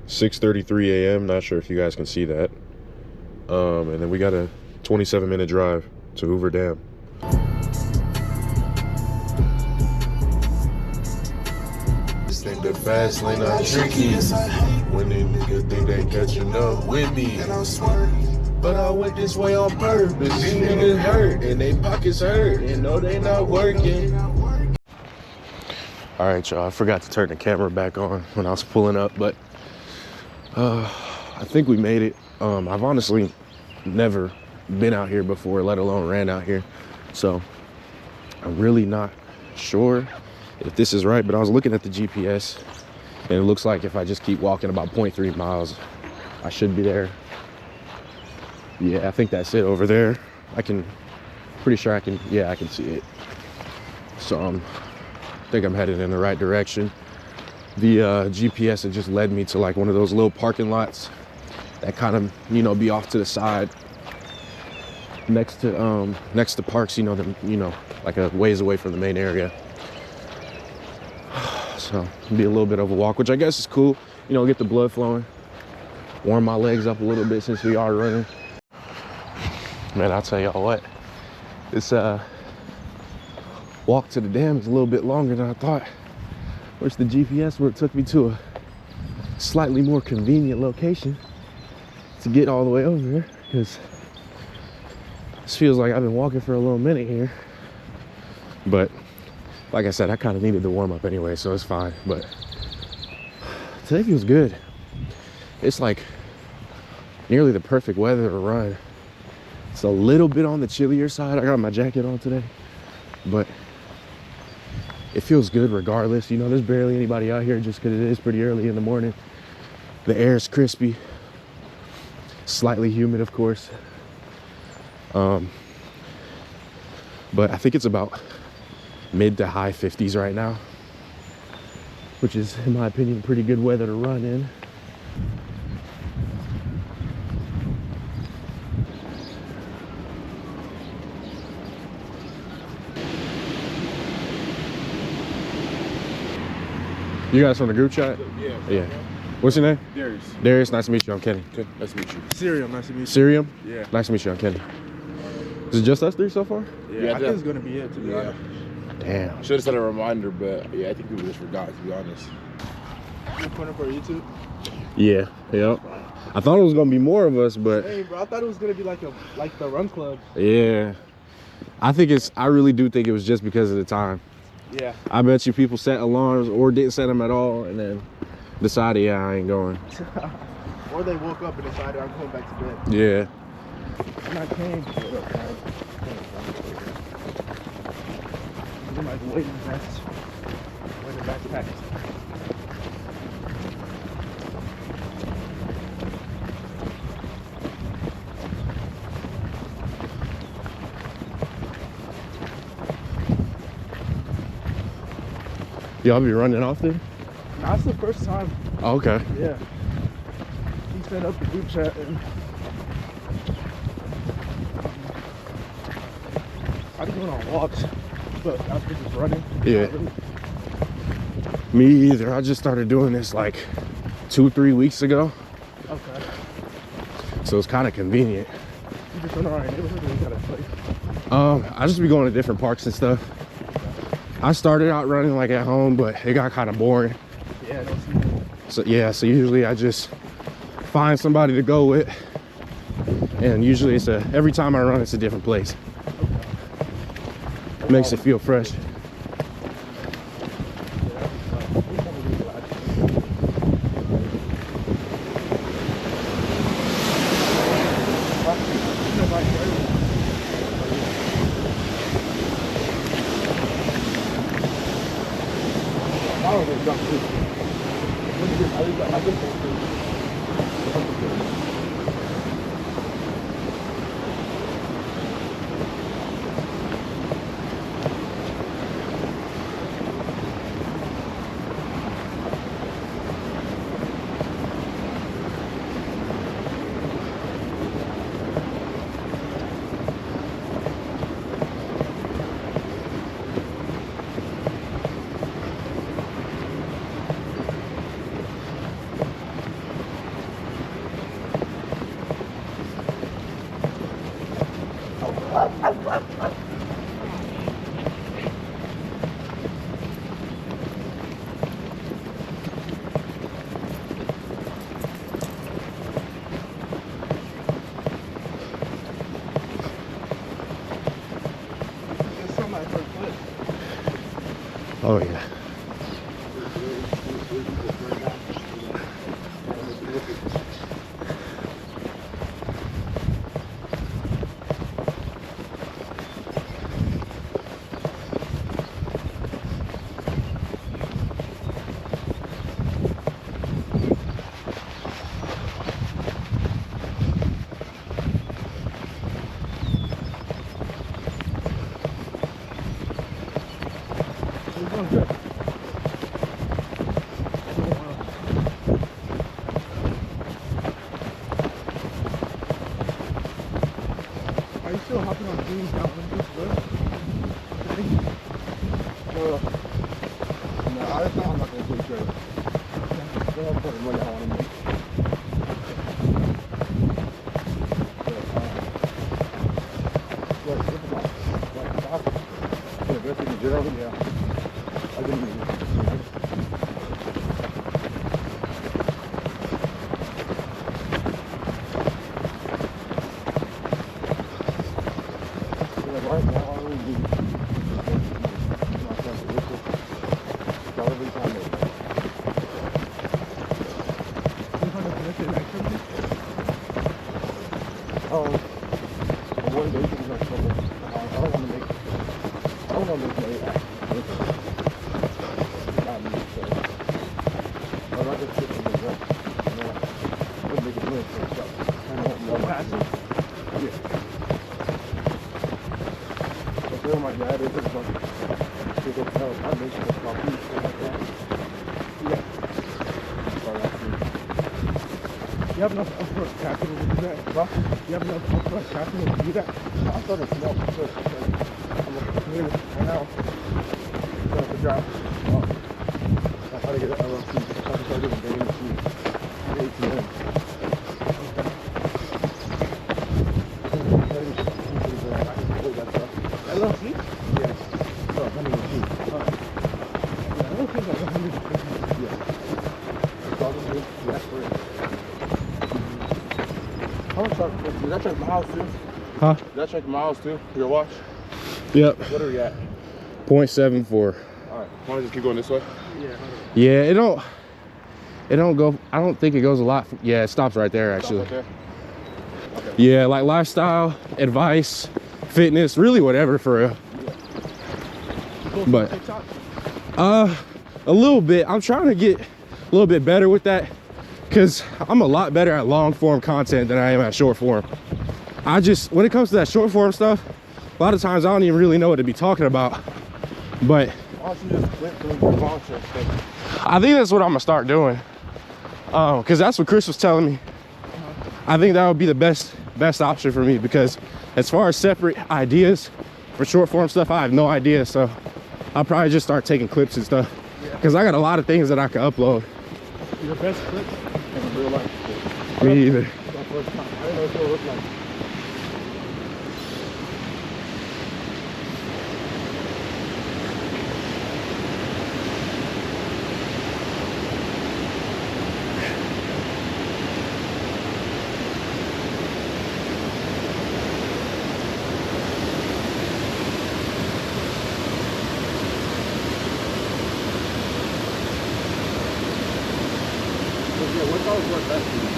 6:33 a.m. Not sure if you guys can see that. And then we got a 27-minute drive to Hoover Dam. This ain't the fast lane, I'm tricky. When they niggas think they catching up with me, but I went this way on purpose. These niggas hurt and they pockets hurt and no, they not working. All right, y'all, I forgot to turn the camera back on when I was pulling up, but I think we made it. I've honestly never been out here before, let alone ran out here, so I'm really not sure if this is right, but I was looking at the GPS and it looks like if I just keep walking about 0.3 miles, I should be there. Yeah, I think that's it over there. Pretty sure I can see it. So I think I'm headed in the right direction. The GPS had just led me to like one of those little parking lots that kind of, you know, be off to the side next to parks, like a ways away from the main area. So it'll be a little bit of a walk, which I guess is cool. You know, get the blood flowing, warm my legs up a little bit since we are running. Man, I'll tell y'all what, this walk to the dam is a little bit longer than I thought. Wish the GPS would have took me to a slightly more convenient location to get all the way over here, because this feels like I've been walking for a little minute here. But like I said, I kind of needed the warm up anyway, so it's fine. But today feels good. It's like nearly the perfect weather to run. It's a little bit on the chillier side. I got my jacket on today, but it feels good regardless. You know, there's barely anybody out here just because it is pretty early in the morning. The air is crispy, slightly humid, of course. But I think it's about mid to high 50s right now, which is, in my opinion, pretty good weather to run in. You guys from the group chat? Yeah. What's your name? Darius. Darius, nice to meet you. I'm Kenny. Good. Nice to meet you. Sirium, nice to meet you. Sirium? Yeah. Nice to meet you. I'm Kenny. Is it just us three so far? Yeah, I think it's gonna be it, to be honest. Damn. Should have set a reminder, but yeah, I think people just forgot, to be honest. You putting for YouTube? Yeah. Yep. I thought it was gonna be more of us, but Hey, bro, I thought it was gonna be like the run club. yeah. I really do think it was just because of the time. Yeah. I bet you people set alarms or didn't set them at all and then decided, yeah, I ain't going. Or they woke up and decided I'm going back to bed. Yeah. And I came. In my waiting vest. Waiting backpack. Y'all be running often? That's the first time. Oh, okay. Yeah. He set up the group chat and I be going on walks, but I was just running. Yeah. Me either. I just started doing this like 2-3 weeks ago. Okay. So it's kind of convenient. You just run around your neighborhood or you got a place? I just be going to different parks and stuff. I started out running like at home, but it got kind of boring. Yeah, that's me. So yeah, so usually I just find somebody to go with, and usually every time I run, it's a different place. Makes it feel fresh. Oh yeah. Are you still hopping on beams down with this foot? No, I'm not going to do it. Still have to money I want to make. Yeah. I didn't mean it. Right now, I would be one day things are trouble. I don't want to make money at not me, so I'm not just sitting there. I'm making money for myself. I don't know passive. Yeah. Where my dad is, it's like, people tell, I'm making a coffee, stuff like that. Yeah. You have enough upfront capital to do that? Huh? You have enough upfront capital to do that? I'm starting small first. I'm looking for right now. Set up a job. I try to get an LLC. I try to start doing vending machines. ATM. LLC? Yeah. So, vending machine. Yeah, I don't think like 150. Yeah. Probably. That's great. How much did that check miles too? Huh? Did that check miles too? Your watch? Yep. What are we at? 0.74. Alright. Want to just keep going this way? Yeah, it don't go, I don't think it goes a lot. Yeah, it stops right there actually. Stop right there. Okay. Yeah, like lifestyle, advice, fitness, really whatever for real. But a little bit. I'm trying to get a little bit better with that because I'm a lot better at long form content than I am at short form. When it comes to that short form stuff, a lot of times I don't even really know what to be talking about. But Why don't you just click through the launch and stuff? I think that's what I'm gonna start doing. Because that's what Chris was telling me. I think that would be the best option for me, because as far as separate ideas for short form stuff, I have no idea. So I'll probably just start taking clips and stuff, because I got a lot of things that I can upload. Your best clips in real life. Me either. It's my first time. I didn't know what it looked like. Yeah, what's always work best for you?